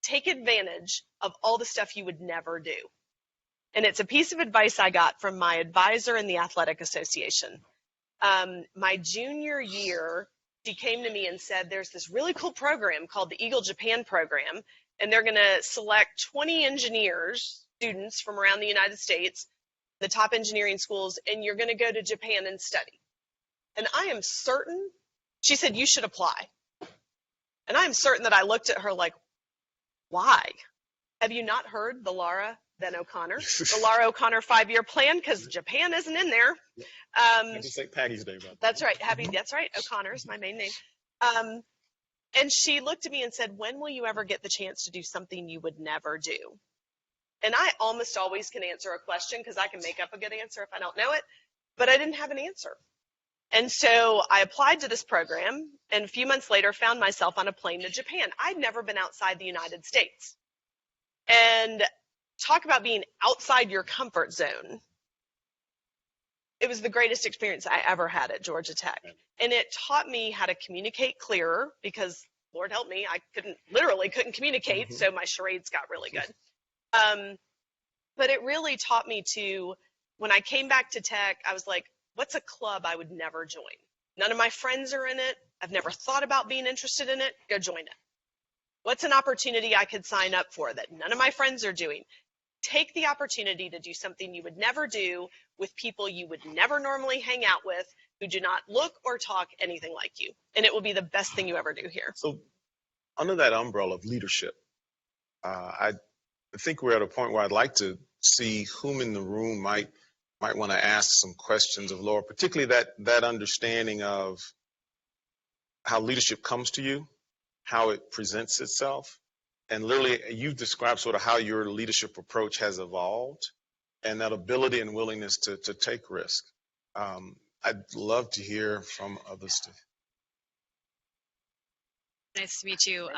Speaker 2: take advantage of all the stuff you would never do. And it's a piece of advice I got from my advisor in the Athletic Association. My junior year, she came to me and said, there's this really cool program called the Eagle Japan program, and they're going to select 20 engineers, students from around the United States, the top engineering schools, and you're going to go to Japan and study. And I am certain, she said, you should apply. And I'm certain that I looked at her like, why? Have you not heard the Lara then O'Connor, the Lara O'Connor 5-year plan? Because Japan isn't in there.
Speaker 1: Happy St. Patty's Day, brother.
Speaker 2: That's right. That's right. O'Connor is my main name. And she looked at me and said, when will you ever get the chance to do something you would never do? And I almost always can answer a question because I can make up a good answer if I don't know it, but I didn't have an answer. And so I applied to this program, and a few months later found myself on a plane to Japan. I'd never been outside the United States. And talk about being outside your comfort zone. It was the greatest experience I ever had at Georgia Tech. And it taught me how to communicate clearer because, Lord help me, I literally couldn't communicate, so my charades got really good. But it really taught me to, when I came back to Tech, I was like, what's a club I would never join? None of my friends are in it. I've never thought about being interested in it. Go join it. What's an opportunity I could sign up for that none of my friends are doing? Take the opportunity to do something you would never do with people you would never normally hang out with who do not look or talk anything like you. And it will be the best thing you ever do here.
Speaker 1: So under that umbrella of leadership, I think we're at a point where I'd like to see whom in the room might want to ask some questions of Laura, particularly that understanding of how leadership comes to you, how it presents itself. And literally, you've described sort of how your leadership approach has evolved and that ability and willingness to take risk. I'd love to hear from others.
Speaker 3: Nice to meet you.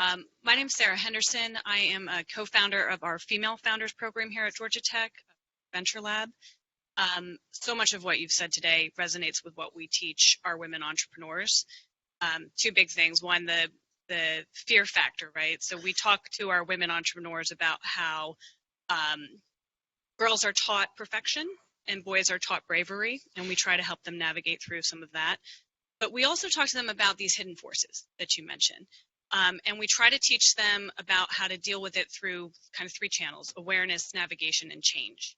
Speaker 3: My name is Sarah Henderson. I am a co-founder of our Female Founders Program here at Georgia Tech, Venture Lab. So much of what you've said today resonates with what we teach our women entrepreneurs. Two big things. One, the fear factor, right? So we talk to our women entrepreneurs about how girls are taught perfection and boys are taught bravery, and we try to help them navigate through some of that. But we also talk to them about these hidden forces that you mentioned. And we try to teach them about how to deal with it through kind of 3 channels: awareness, navigation, and change.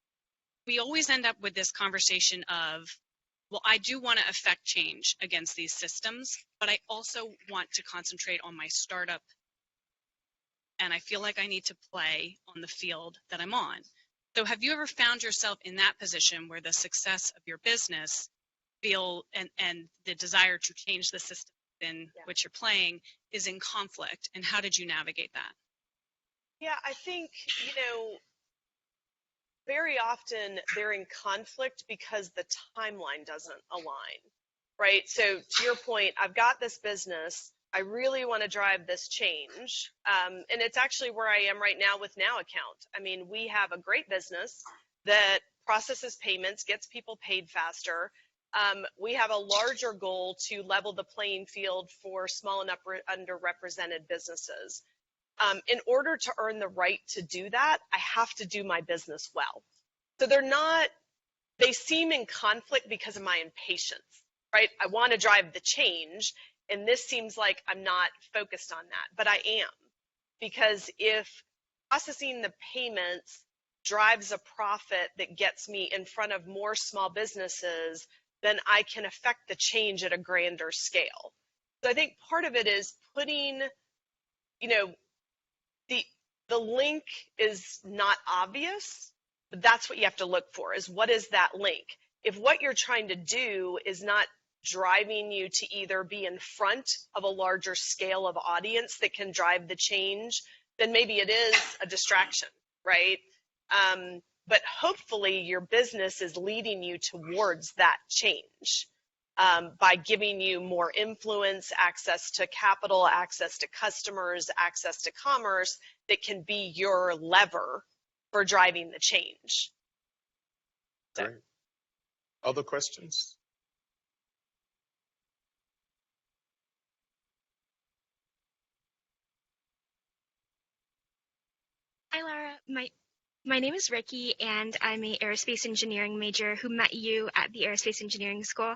Speaker 3: We always end up with this conversation of, well, I do want to affect change against these systems, but I also want to concentrate on my startup, and I feel like I need to play on the field that I'm on. So have you ever found yourself in that position where the success of your business and the desire to change the system in which you're playing is in conflict, and how did you navigate that?
Speaker 2: Yeah, I think, very often they're in conflict because the timeline doesn't align, right? So to your point, I've got this business. I really want to drive this change. And it's actually where I am right now with NOWAccount. I mean, we have a great business that processes payments, gets people paid faster. We have a larger goal to level the playing field for small and underrepresented businesses. In order to earn the right to do that, I have to do my business well. So they seem in conflict because of my impatience, right? I want to drive the change, and this seems like I'm not focused on that, but I am. Because if processing the payments drives a profit that gets me in front of more small businesses, then I can affect the change at a grander scale. So I think part of it is putting, the link is not obvious, but that's what you have to look for, is what is that link? If what you're trying to do is not driving you to either be in front of a larger scale of audience that can drive the change, then maybe it is a distraction, right? But hopefully your business is leading you towards that change. By giving you more influence, access to capital, access to customers, access to commerce that can be your lever for driving the change. So.
Speaker 1: Great. Other questions?
Speaker 4: Hi, Lara. My name is Ricky, and I'm a aerospace engineering major who met you at the aerospace engineering school.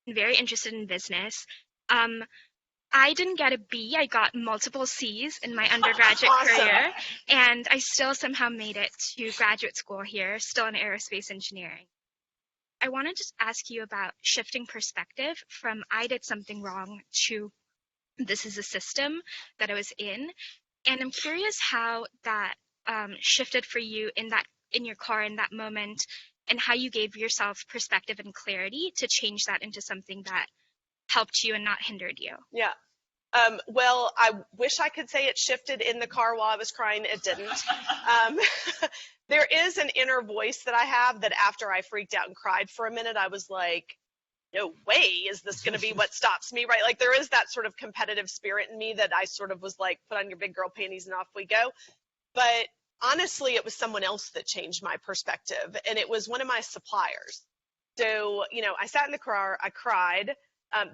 Speaker 4: I'm very interested in business. I didn't get a B. I got multiple C's in my undergraduate
Speaker 2: Awesome.
Speaker 4: career, and I still somehow made it to graduate school here, still in aerospace engineering. I wanted to ask you about shifting perspective from I did something wrong to this is a system that I was in, and I'm curious how that shifted for you in your car in that moment, and how you gave yourself perspective and clarity to change that into something that helped you and not hindered you.
Speaker 2: Yeah. Well, I wish I could say it shifted in the car while I was crying. It didn't. There is an inner voice that I have that after I freaked out and cried for a minute, I was like, no way is this going to be what stops me, right? Like there is that sort of competitive spirit in me that I sort of was like, put on your big girl panties and off we go. But honestly, it was someone else that changed my perspective, and it was one of my suppliers. So, I sat in the car, I cried,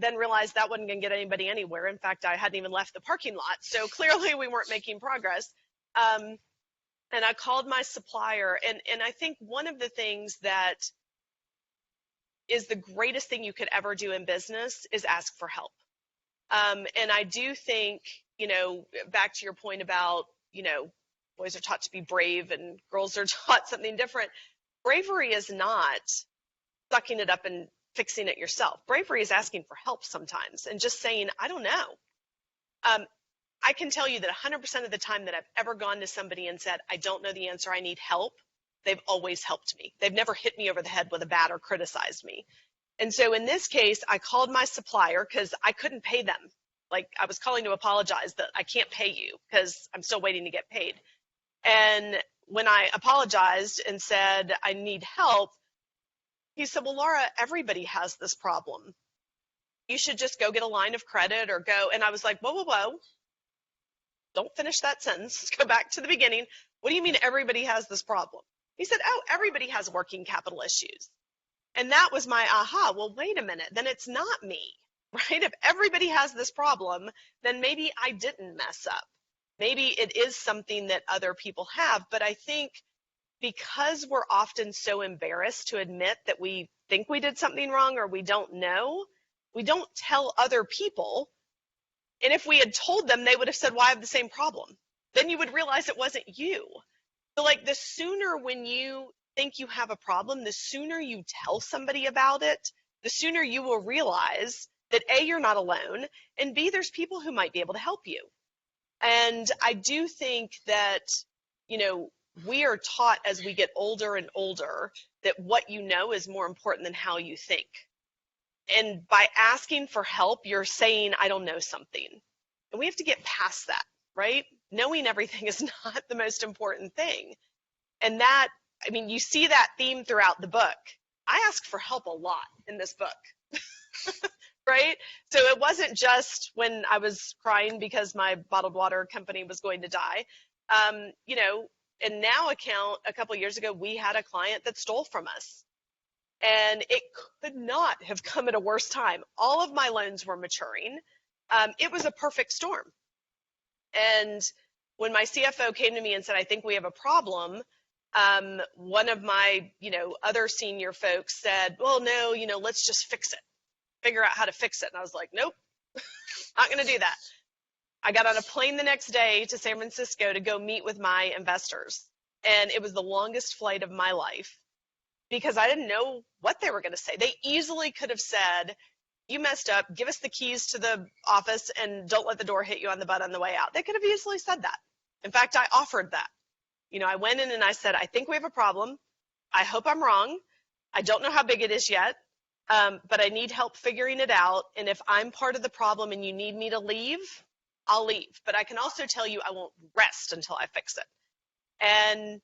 Speaker 2: then realized that wasn't going to get anybody anywhere. In fact, I hadn't even left the parking lot, so clearly we weren't making progress. And I called my supplier, and I think one of the things that is the greatest thing you could ever do in business is ask for help. And I do think, back to your point about, boys are taught to be brave and girls are taught something different. Bravery is not sucking it up and fixing it yourself. Bravery is asking for help sometimes and just saying, I don't know. I can tell you that 100% of the time that I've ever gone to somebody and said, I don't know the answer, I need help, they've always helped me. They've never hit me over the head with a bat or criticized me. And so in this case, I called my supplier because I couldn't pay them. Like I was calling to apologize that I can't pay you because I'm still waiting to get paid. And when I apologized and said, I need help, he said, well, Laura, everybody has this problem. You should just go get a line of credit or go. And I was like, whoa. Don't finish that sentence. Go back to the beginning. What do you mean everybody has this problem? He said, oh, everybody has working capital issues. And that was my aha. Well, wait a minute. Then it's not me, right? If everybody has this problem, then maybe I didn't mess up. Maybe it is something that other people have. But I think because we're often so embarrassed to admit that we think we did something wrong or we don't know, we don't tell other people. And if we had told them, they would have said, well, I have the same problem. Then you would realize it wasn't you. So like the sooner when you think you have a problem, the sooner you tell somebody about it, the sooner you will realize that A, you're not alone, and B, there's people who might be able to help you. And I do think that, we are taught as we get older and older that what you know is more important than how you think. And by asking for help, you're saying, I don't know something. And we have to get past that, right? Knowing everything is not the most important thing. And that, you see that theme throughout the book. I ask for help a lot in this book, right? So it wasn't just when I was crying because my bottled water company was going to die. In NOWAccount, a couple of years ago, we had a client that stole from us. And it could not have come at a worse time. All of my loans were maturing. It was a perfect storm. And when my CFO came to me and said, I think we have a problem, one of my, other senior folks said, well, no, let's just fix it. Figure out how to fix it. And I was like, nope, not going to do that. I got on a plane the next day to San Francisco to go meet with my investors. And it was the longest flight of my life, because I didn't know what they were going to say. They easily could have said, you messed up, give us the keys to the office and don't let the door hit you on the butt on the way out. They could have easily said that. In fact, I offered that. I went in and I said, I think we have a problem. I hope I'm wrong. I don't know how big it is yet, but I need help figuring it out. And if I'm part of the problem and you need me to leave, I'll leave. But I can also tell you I won't rest until I fix it. And,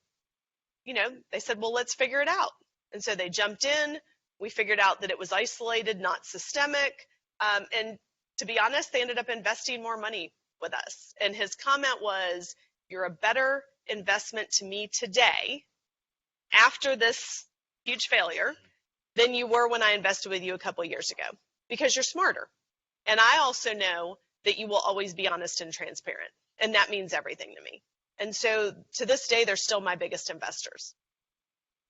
Speaker 2: they said, well, let's figure it out. And so they jumped in. We figured out that it was isolated, not systemic. And to be honest, they ended up investing more money with us. And his comment was, you're a better investment to me today after this huge failure than you were when I invested with you a couple of years ago, because you're smarter. And I also know that you will always be honest and transparent. And that means everything to me. And so to this day, they're still my biggest investors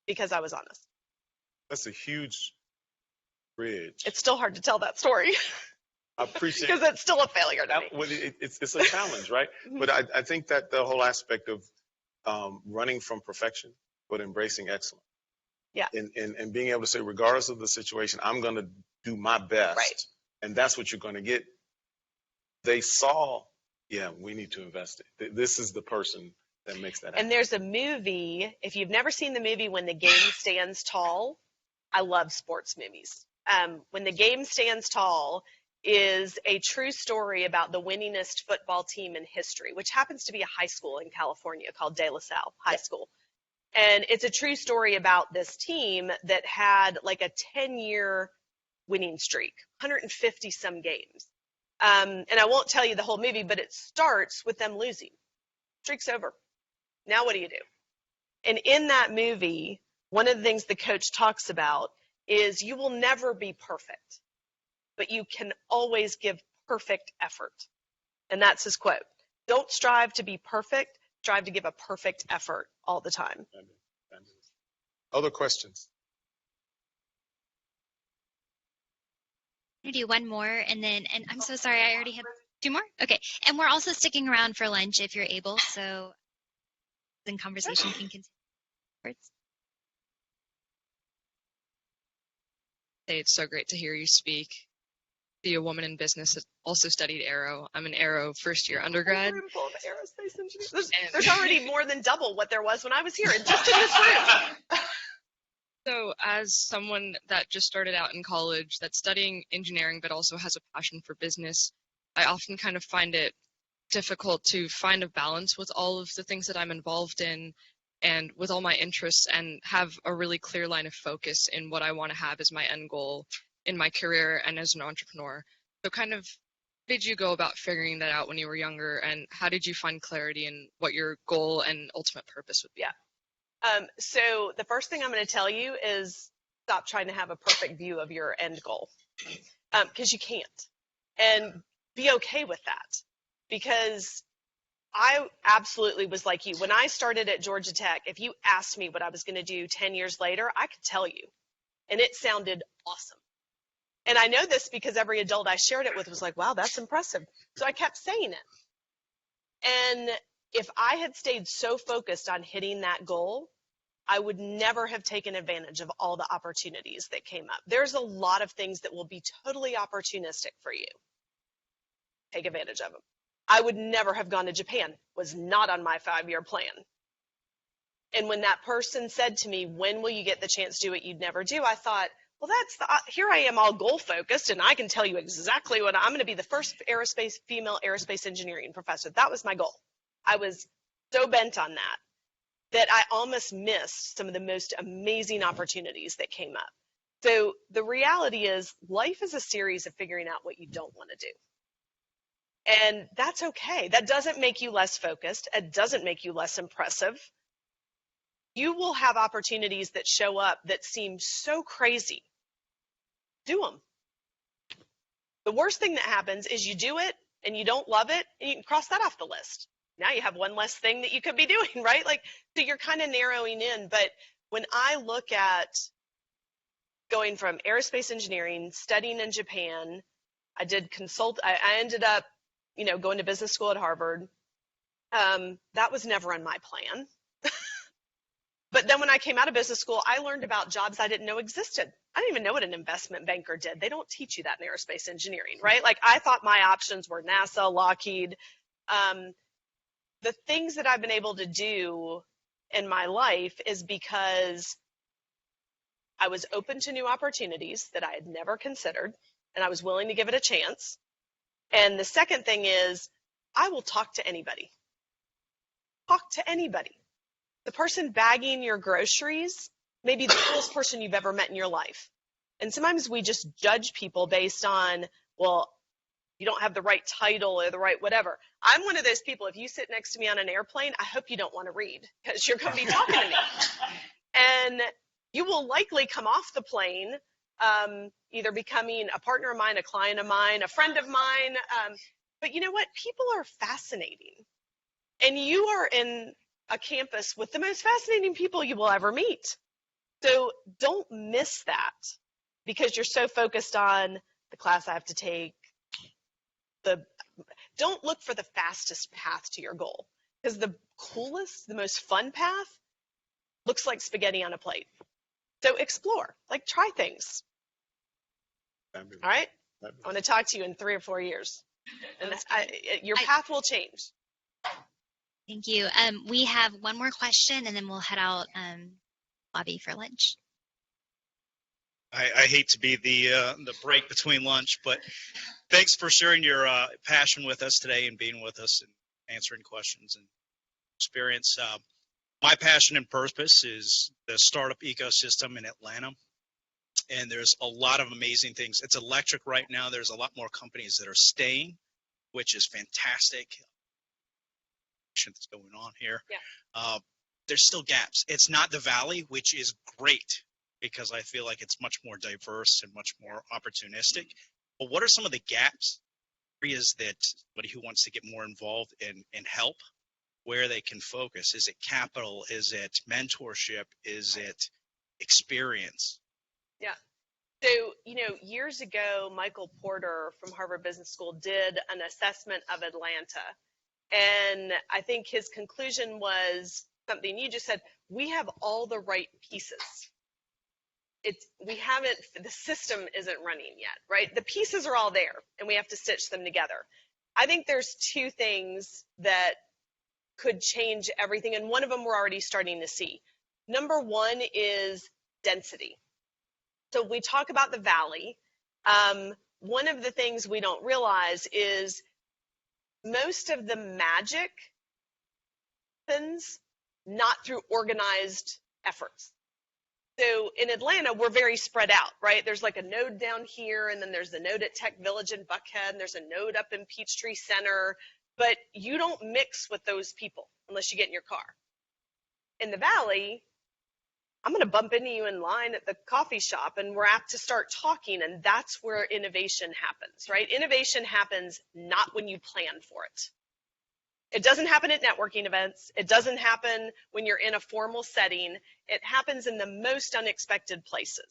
Speaker 2: because I was honest.
Speaker 1: That's a huge bridge.
Speaker 2: It's still hard to tell that story
Speaker 1: I appreciate
Speaker 2: because it's still a failure to me.
Speaker 1: well, it's a challenge, right? But I think that the whole aspect of running from perfection, but embracing excellence.
Speaker 2: Yeah.
Speaker 1: And being able to say, regardless of the situation, I'm going to do my best.
Speaker 2: Right.
Speaker 1: And that's what you're going to get. They saw, yeah, we need to invest it. This is the person that makes that happen.
Speaker 2: And there's a movie, if you've never seen the movie When the Game Stands Tall, I love sports movies. When the Game Stands Tall is a true story about the winningest football team in history, which happens to be a high school in California called De La Salle High School. And it's a true story about this team that had like a 10-year winning streak, 150 some games. And I won't tell you the whole movie, but it starts with them losing. Streak's over. Now what do you do? And in that movie, one of the things the coach talks about is you will never be perfect, but you can always give perfect effort. And that's his quote. Don't strive to be perfect, strive to give a perfect effort all the time.
Speaker 1: Other questions?
Speaker 5: I'm gonna do one more, and I'm so sorry, I already have 2 more? Okay, and we're also sticking around for lunch if you're able, so then conversation can continue afterwards.
Speaker 6: Hey, it's so great to hear you speak. Be a woman in business that also studied aero. I'm an aero first-year undergrad.
Speaker 2: A room full of aerospace engineers. There's already more than double what there was when I was here, and just in this room.
Speaker 6: So as someone that just started out in college that's studying engineering but also has a passion for business, I often kind of find it difficult to find a balance with all of the things that I'm involved in and with all my interests and have a really clear line of focus in what I want to have as my end goal in my career and as an entrepreneur. So kind of, how did you go about figuring that out when you were younger, and how did you find clarity in what your goal and ultimate purpose would be?
Speaker 2: Yeah. So the first thing I'm going to tell you is stop trying to have a perfect view of your end goal, because you can't, and be okay with that, because I absolutely was like you. When I started at Georgia Tech, if you asked me what I was going to do 10 years later, I could tell you, and it sounded awesome. And I know this because every adult I shared it with was like, wow, that's impressive. So I kept saying it. And if I had stayed so focused on hitting that goal, I would never have taken advantage of all the opportunities that came up. There's a lot of things that will be totally opportunistic for you. Take advantage of them. I would never have gone to Japan. Was not on my 5-year plan. And when that person said to me, when will you get the chance to do what you'd never do? I thought, well, here I am all goal focused, and I can tell you exactly what I'm going to be, the first female aerospace engineering professor. That was my goal. I was so bent on that I almost missed some of the most amazing opportunities that came up. So the reality is life is a series of figuring out what you don't want to do. And that's okay. That doesn't make you less focused. It doesn't make you less impressive. You will have opportunities that show up that seem so crazy. Do them. The worst thing that happens is you do it and you don't love it, and you can cross that off the list. Now you have one less thing that you could be doing, right? So you're kind of narrowing in. But when I look at going from aerospace engineering, studying in Japan, I ended up, going to business school at Harvard. That was never on my plan. But then when I came out of business school, I learned about jobs I didn't know existed. I didn't even know what an investment banker did. They don't teach you that in aerospace engineering, right? I thought my options were NASA, Lockheed. The things that I've been able to do in my life is because I was open to new opportunities that I had never considered, and I was willing to give it a chance. And the second thing is I will talk to anybody. Talk to anybody. The person bagging your groceries may be the coolest person you've ever met in your life. And sometimes we just judge people based on, well, you don't have the right title or the right whatever. I'm one of those people, if you sit next to me on an airplane, I hope you don't want to read because you're going to be talking to me. And you will likely come off the plane either becoming a partner of mine, a client of mine, a friend of mine. But you know what? People are fascinating. And you are in a campus with the most fascinating people you will ever meet. So don't miss that because you're so focused on the class I have to take. Don't look for the fastest path to your goal because the coolest, the most fun path looks like spaghetti on a plate. So explore, like try things. All right? I want to talk to you in 3 or 4 years. And your path will change.
Speaker 5: Thank you. We have one more question, and then we'll head out lobby for lunch.
Speaker 7: I hate to be the break between lunch, but thanks for sharing your passion with us today and being with us and answering questions and experience. My passion and purpose is the startup ecosystem in Atlanta, and there's a lot of amazing things. It's electric right now. There's a lot more companies that are staying, which is fantastic. That's going on here.
Speaker 2: Yeah.
Speaker 7: There's still gaps. It's not the Valley, which is great because I feel like it's much more diverse and much more opportunistic. But what are some of the gaps, areas that somebody who wants to get more involved in help, where they can focus? Is it capital? Is it mentorship? Is it experience?
Speaker 2: Yeah. So, years ago, Michael Porter from Harvard Business School did an assessment of Atlanta. And I think his conclusion was something you just said, we have all the right pieces. The system isn't running yet, right? The pieces are all there and we have to stitch them together. I think there's 2 things that could change everything. And one of them we're already starting to see. Number 1 is density. So we talk about the Valley. One of the things we don't realize is most of the magic happens not through organized efforts. So in Atlanta, we're very spread out, right? There's like a node down here, and then there's the node at Tech Village in Buckhead, and there's a node up in Peachtree Center, but you don't mix with those people unless you get in your car. In the Valley, I'm going to bump into you in line at the coffee shop, and we're apt to start talking, and that's where innovation happens, right? Innovation happens not when you plan for it. It doesn't happen at networking events. It doesn't happen when you're in a formal setting. It happens in the most unexpected places.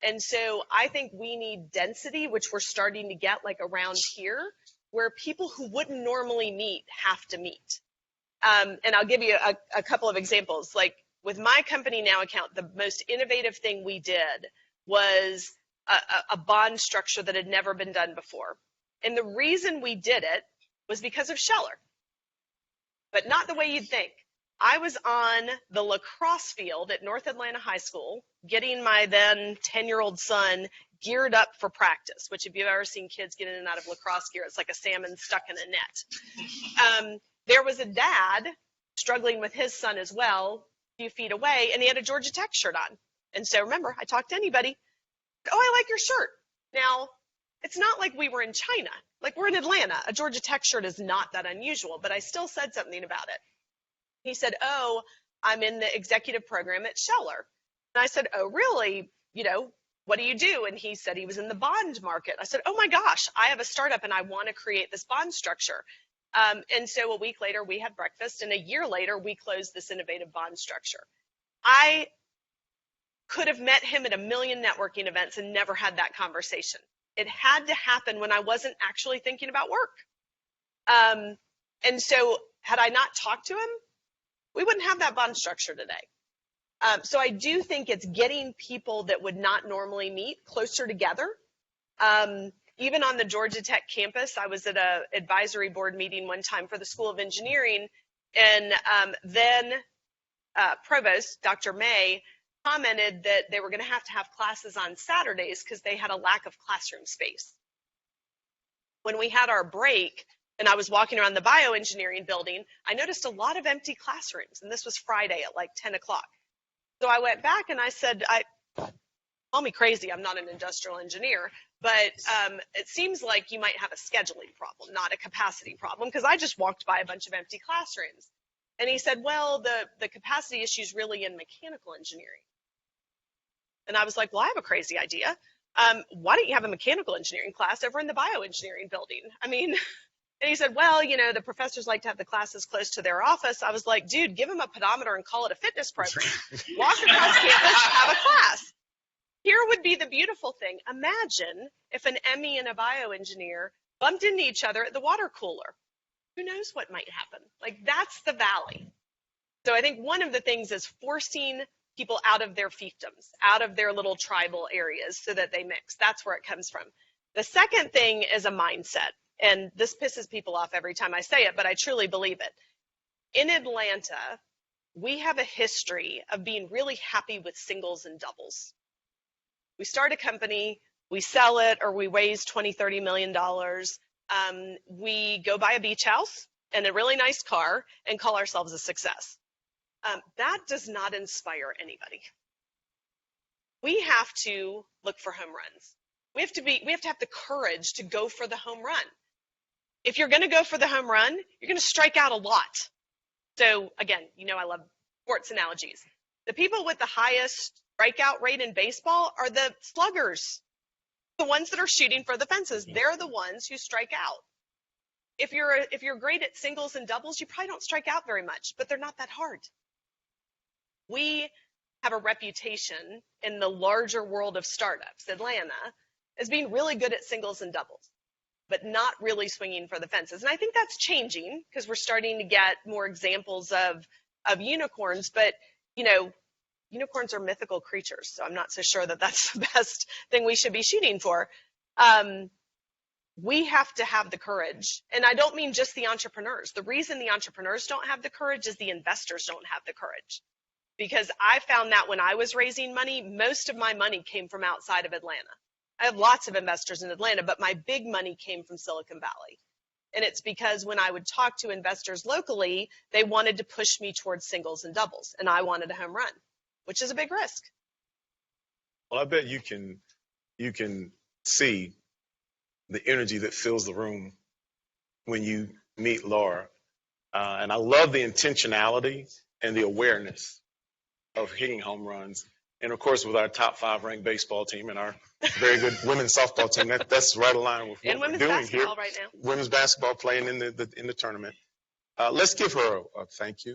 Speaker 2: And so I think we need density, which we're starting to get like around here, where people who wouldn't normally meet have to meet. And I'll give you a couple of examples. Like with my company NOWAccount, the most innovative thing we did was a bond structure that had never been done before. And the reason we did it was because of Scheller. But not the way you'd think. I was on the lacrosse field at North Atlanta High School getting my then 10-year-old son geared up for practice, which if you've ever seen kids get in and out of lacrosse gear, it's like a salmon stuck in a net. There was a dad struggling with his son as well, a few feet away, and he had a Georgia Tech shirt on. And so remember, I talked to anybody. Oh, I like your shirt. Now, it's not like we were in China. Like we're in Atlanta. A Georgia Tech shirt is not that unusual, but I still said something about it. He said, oh, I'm in the executive program at Scheller. And I said, oh, really? What do you do? And he said he was in the bond market. I said, oh my gosh, I have a startup and I want to create this bond structure. And so a week later we had breakfast, and a year later we closed this innovative bond structure. I could have met him at a million networking events and never had that conversation. It had to happen when I wasn't actually thinking about work. And so had I not talked to him, we wouldn't have that bond structure today. So I do think it's getting people that would not normally meet closer together. Even on the Georgia Tech campus, I was at an advisory board meeting one time for the School of Engineering, and then Provost, Dr. May, commented that they were going to have classes on Saturdays because they had a lack of classroom space. When we had our break and I was walking around the bioengineering building, I noticed a lot of empty classrooms, and this was Friday at like 10 o'clock. So I went back and I said, call me crazy, I'm not an industrial engineer, but it seems like you might have a scheduling problem, not a capacity problem, because I just walked by a bunch of empty classrooms. And he said, well, the capacity issue is really in mechanical engineering. And I was like, well, I have a crazy idea. Why don't you have a mechanical engineering class over in the bioengineering building? I mean, And he said, well, the professors like to have the classes close to their office. I was like, dude, give them a pedometer and call it a fitness program. Walk across campus, have a class. Here would be the beautiful thing. Imagine if an ME and a bioengineer bumped into each other at the water cooler. Who knows what might happen? Like, that's the valley. So I think one of the things is forcing people out of their fiefdoms, out of their little tribal areas so that they mix. That's where it comes from. The second thing is a mindset. And this pisses people off every time I say it, but I truly believe it. In Atlanta, we have a history of being really happy with singles and doubles. We start a company, we sell it, or we raise $20, $30 million. We go buy a beach house and a really nice car and call ourselves a success. That does not inspire anybody. We have to look for home runs. We have to have the courage to go for the home run. If you're going to go for the home run, you're going to strike out a lot. So again, I love sports analogies. The people with the highest strikeout rate in baseball are the sluggers, the ones that are shooting for the fences. They're the ones who strike out. If you're great at singles and doubles, you probably don't strike out very much, but they're not that hard. We have a reputation in the larger world of startups, Atlanta, as being really good at singles and doubles, but not really swinging for the fences. And I think that's changing because we're starting to get more examples of unicorns, but unicorns are mythical creatures, so I'm not so sure that that's the best thing we should be shooting for. We have to have the courage, and I don't mean just the entrepreneurs. The reason the entrepreneurs don't have the courage is the investors don't have the courage, because I found that when I was raising money, most of my money came from outside of Atlanta. I have lots of investors in Atlanta, but my big money came from Silicon Valley. And it's because when I would talk to investors locally, they wanted to push me towards singles and doubles, and I wanted a home run, which is a big risk.
Speaker 1: Well, I bet you can see the energy that fills the room when you meet Lara. And I love the intentionality and the awareness of hitting home runs. And of course, with our top 5 ranked baseball team and our very good women's softball team, that's right aligned with what we're doing here.
Speaker 2: Right now.
Speaker 1: Women's basketball playing in the tournament. Let's give her a thank you.